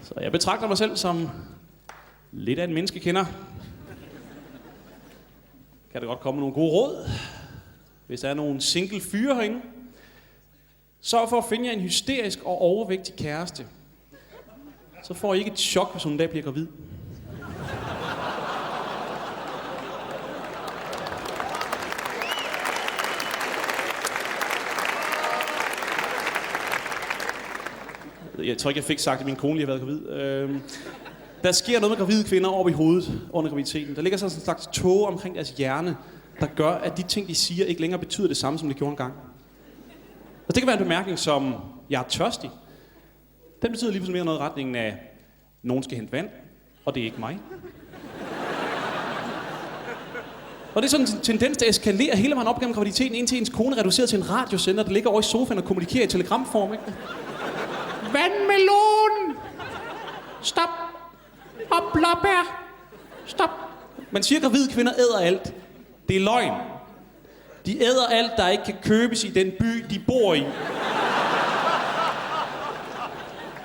Så jeg betragter mig selv som lidt af en menneskekender. Kan der godt komme nogle gode råd, hvis der er nogle single fyre herinde. Sørg for at finde jer en hysterisk og overvægtig kæreste. Så får I ikke et chok, hvis hun en dag bliver gravid. Jeg tror ikke, jeg fik sagt, at min kone lige har været gravid. Der sker noget med gravide kvinder oppe i hovedet under graviditeten. Der ligger sådan en slags tåge omkring deres hjerne, der gør, at de ting, de siger, ikke længere betyder det samme, som det gjorde engang. Og det kan være en bemærkning som, jeg er tørstig. Den betyder lige mere noget i retningen af, nogen skal hente vand, og det er ikke mig. Og det er sådan en tendens, der eskalerer hele vejen op gennem graviditeten, indtil ens kone er reduceret til en radiosender, der ligger over i sofaen og kommunikerer i telegramform, ikke? Vandmelon! Stop! Og blåbær! Stop! Man siger, at gravide kvinder æder alt. Det er løgn. De æder alt, der ikke kan købes i den by, de bor i.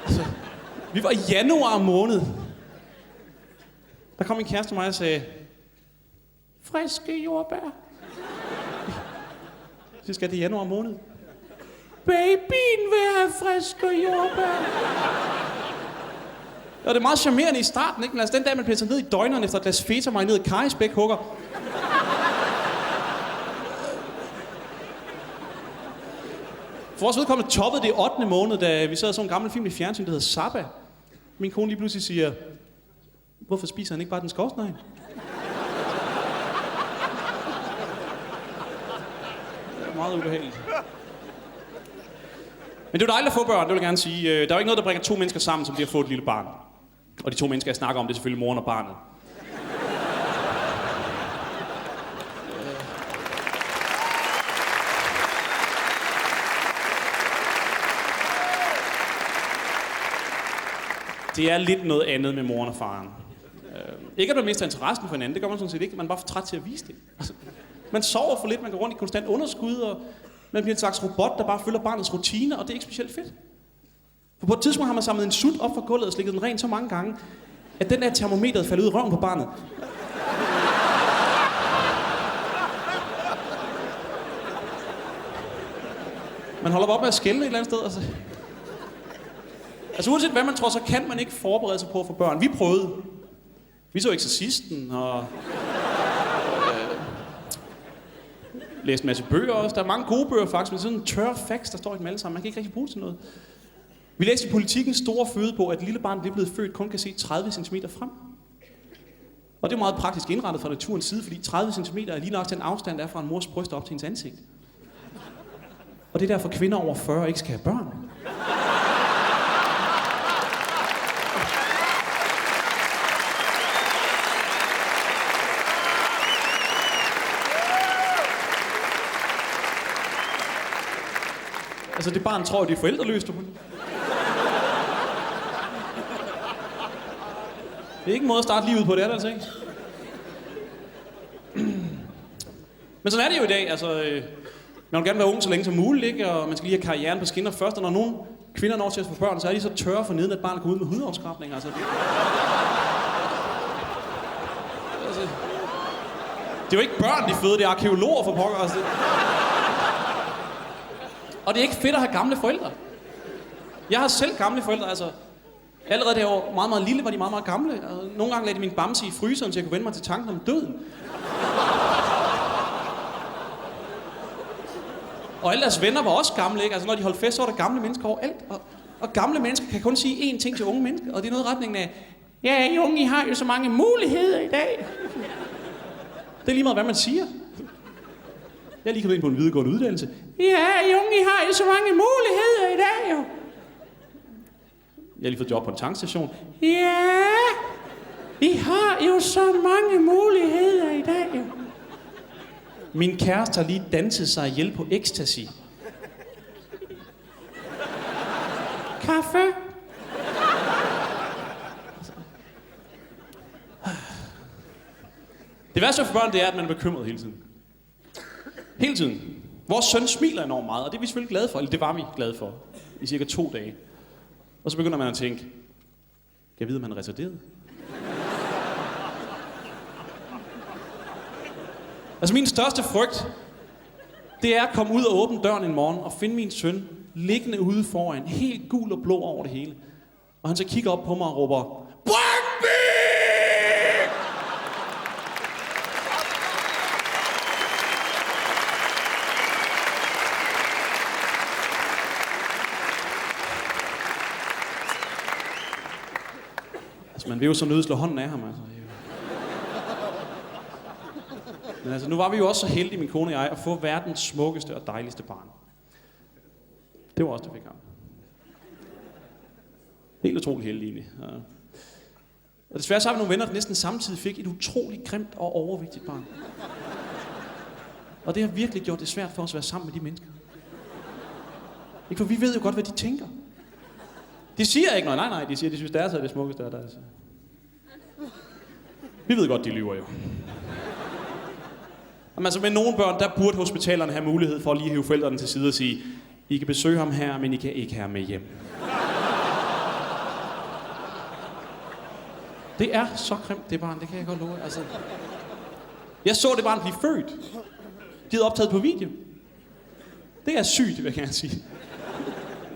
Altså, vi var i januar måned. Der kom en kæreste til mig og sagde, friske jordbær. Så skal det i januar måned. Babyen vil have friske jordbær. Og det er meget charmerende i starten, ikke? Men altså den dag, man bliver taget ned i døgneren efter et glas feta marineret karryspæk hugger. For vores vedkommende toppede det 8. måned, da vi sad og så en gammel film i fjernsyn, der hedder Zappa. Min kone lige pludselig siger, hvorfor spiser han ikke bare den skovsnegl? Det er meget ubehageligt. Men det er jo dejligt at få børn, det vil jeg gerne sige. Der er jo ikke noget, der bringer to mennesker sammen, som det at få et lille barn. Og de to mennesker, jeg snakker om, det er selvfølgelig moren og barnet. Det er lidt noget andet med moren og faren. Ikke at man mister interessen for hinanden, det gør man sådan set ikke. Man er bare for træt til at vise det. Altså, man sover for lidt, man går rundt i konstant underskud, og man bliver en slags robot, der bare følger barnets rutiner, og det er ikke specielt fedt. For på et tidspunkt har man samlet en sut op fra gulvet og slikket den ren så mange gange, at den der termometeret falder ud i røven på barnet. Man holder op med at skælde et eller andet sted. Altså uanset hvad man tror, så kan man ikke forberede sig på at få børn. Vi prøvede. Vi så Exorcisten og læste en masse bøger også. Der er mange gode bøger faktisk, men sådan en tør facts, der står i dem alle sammen. Man kan ikke rigtig bruge det til noget. Vi læste i Politikens store fødebog, at et lille barn, der er blevet født, kun kan se 30 cm frem. Og det er meget praktisk indrettet fra naturens side, fordi 30 cm er lige nok den afstand, der er fra en mors bryst op til hendes ansigt. Og det er derfor, kvinder over 40 ikke skal have børn. Altså det barn tror, det er forældreløst. Det er ikke en måde at starte livet på, det er det altså ikke. Men sådan er det jo i dag, altså man vil gerne være ung så længe som muligt, ikke? Og man skal lige have karrieren på skinner først, og når nogle kvinder når til at få børn, så er de så tørre for neden, at barnet går ud med hudafskrabninger. Altså, det er jo ikke børn, de føder, det er arkæologer for pokker. Altså. Og det er ikke fedt at have gamle forældre. Jeg har selv gamle forældre, altså. Allerede da jeg var meget, meget lille, var de meget, meget gamle. Og nogle gange lagde de min bamse i fryseren, så jeg kunne vende mig til tanken om døden. Og alle deres venner var også gamle, ikke? Altså når de holdt fest, så var der gamle mennesker overalt. Og gamle mennesker kan kun sige én ting til unge mennesker, og det er noget i retningen af, ja, I unge, I har jo så mange muligheder i dag. Det er lige meget, hvad man siger. Jeg er lige kommet ind på en videregående uddannelse. Ja, I unge, I har jo så mange muligheder i dag, jo. Jeg har lige fået job på en tankstation. Ja, I har jo så mange muligheder i dag, jo. Min kæreste har lige danset sig ihjel på ecstasy. Kaffe? Det værste for børn, det er, at man er bekymret hele tiden. Hele tiden. Vores søn smiler enormt meget, og det er vi selvfølgelig glade for. Eller det var vi glade for i cirka 2 dage. Og så begynder man at tænke, Jeg ved, om han er retarderet. Altså min største frygt, det er at komme ud og åbne døren en morgen og finde min søn liggende ude foran, helt gul og blå over det hele. Og han så kigger op på mig og råber, Brøndby! Altså man vil jo så nødt slå hånden af ham, altså. Men altså, nu var vi jo også så heldige, min kone og jeg, at få verdens smukkeste og dejligste barn. Det var også det, fik ham. Helt utroligt heldig, egentlig. Ja. Og desværre så har vi nogle venner, der næsten samtidig fik et utroligt grimt og overvægtigt barn. Og det har virkelig gjort det svært for os at være sammen med de mennesker. Ikke, for vi ved jo godt, hvad de tænker. De siger ikke noget. Nej, de siger, de synes, deres er det smukkeste af deres. Vi ved godt, de lyver jo. Jamen, altså med nogle børn, der burde hospitalerne have mulighed for at lige hive forældrene til side og sige, I kan besøge ham her, men I kan ikke have ham med hjem. Det er så grimt, det barn, det kan jeg godt love. Altså, jeg så det barn blive født. De havde optaget på video. Det er sygt, vil jeg gerne sige.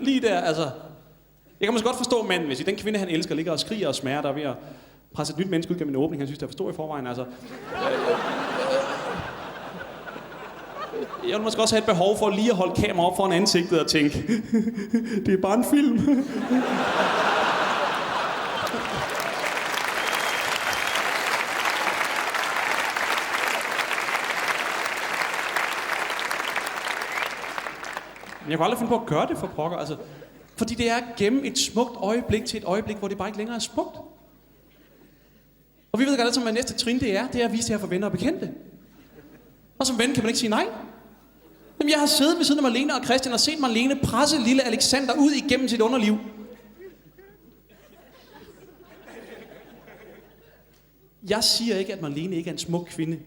Lige der, altså. Jeg kan måske godt forstå manden, hvis den kvinde, han elsker, ligger og skriger og smerter ved at presse et nyt menneske ud gennem en åbning, han synes, der er for stor i forvejen, altså. Jeg vil måske også have et behov for lige at holde kamera op foran ansigtet og tænke, det er bare en film. Men jeg kunne aldrig finde på at gøre det for pokker, altså. Fordi det er at gemme et smukt øjeblik til et øjeblik, hvor det bare ikke længere er smukt. Og vi ved godt, at næste trin det er at vise det her for venner og bekendte. Og som ven kan man ikke sige nej. Jamen, jeg har siddet ved siden af Marlene og Christian og set Marlene presse lille Alexander ud igennem sit underliv. Jeg siger ikke, at Marlene ikke er en smuk kvinde.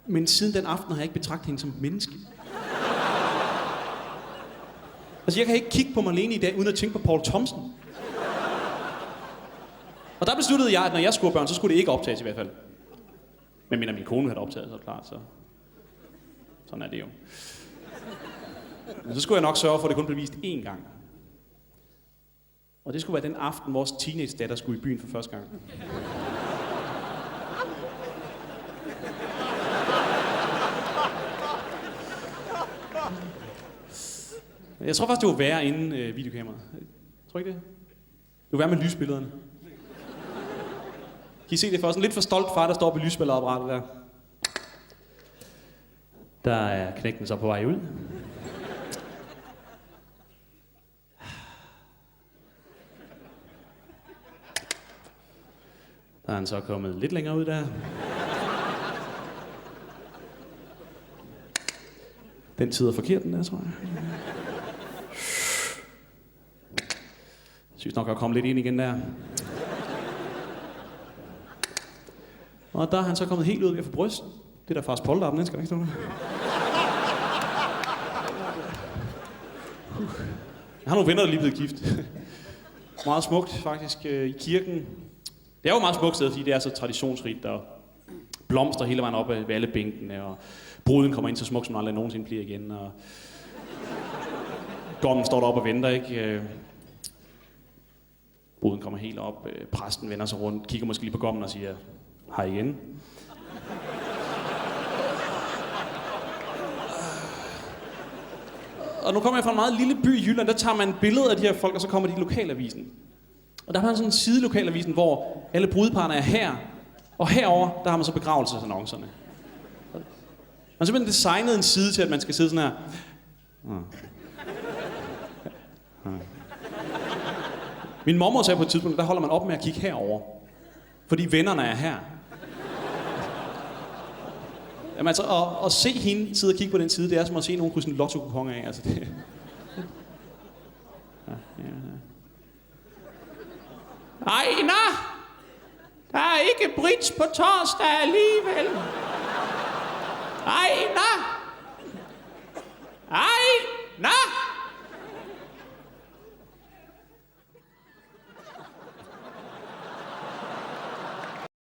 Men siden den aften har jeg ikke betragtet hende som menneske. Altså, jeg kan ikke kigge på Marlene i dag, uden at tænke på Paul Thomsen. Og der besluttede jeg, at når jeg skulle have børn, så skulle det ikke optages i hvert fald. Men min kone havde optaget, så klart, så... Sådan er det jo. Men så skulle jeg nok sørge for, at det kun blev vist én gang. Og det skulle være den aften, vores teenage-datter skulle i byen for første gang. Jeg tror faktisk, det var værre inden videokameraet. Tror I ikke det? Det var værre med lysbillederne. Kan I se det for sådan lidt for stolt far, der står på lysbilledapparatet der? Der er knægten så på vej ud. Der er han så kommet lidt længere ud der. Den sidder forkert, den der, tror jeg. Jeg synes nok, at komme lidt ind igen der. Og der er han så kommet helt ud ved at få bryst. Det er der faktisk polterappen, den skal der ikke stå der. Jeg har nogle venner, der er lige blevet gift. Meget smukt faktisk i kirken. Det er jo meget smukt sted, fordi det er så traditionsrigt, og blomster hele vejen op ved alle bænkene, og bruden kommer ind så smukt, som aldrig nogensinde bliver igen, og gommen står deroppe og venter, ikke? Bruden kommer helt op, præsten vender sig rundt, kigger måske lige på gommen og siger, hej igen. Og nu kommer jeg fra en meget lille by i Jylland, der tager man billeder af de her folk, og så kommer de i lokalavisen. Og der har man sådan en side i lokalavisen, hvor alle brudeparerne er her, og herover der har man så begravelsesannoncerne. Man har simpelthen designet en side til, at man skal sidde sådan her. Min mormor sagde på et tidspunkt, der holder man op med at kigge herover, fordi vennerne er her. Jamen altså, at se hende sidde og kigge på den side, det er som at se nogen krydse en lotto-kupon af. Altså, det... Ej, nå! Der er ikke bridge på torsdag alligevel. Ej, nå! Ej, nå!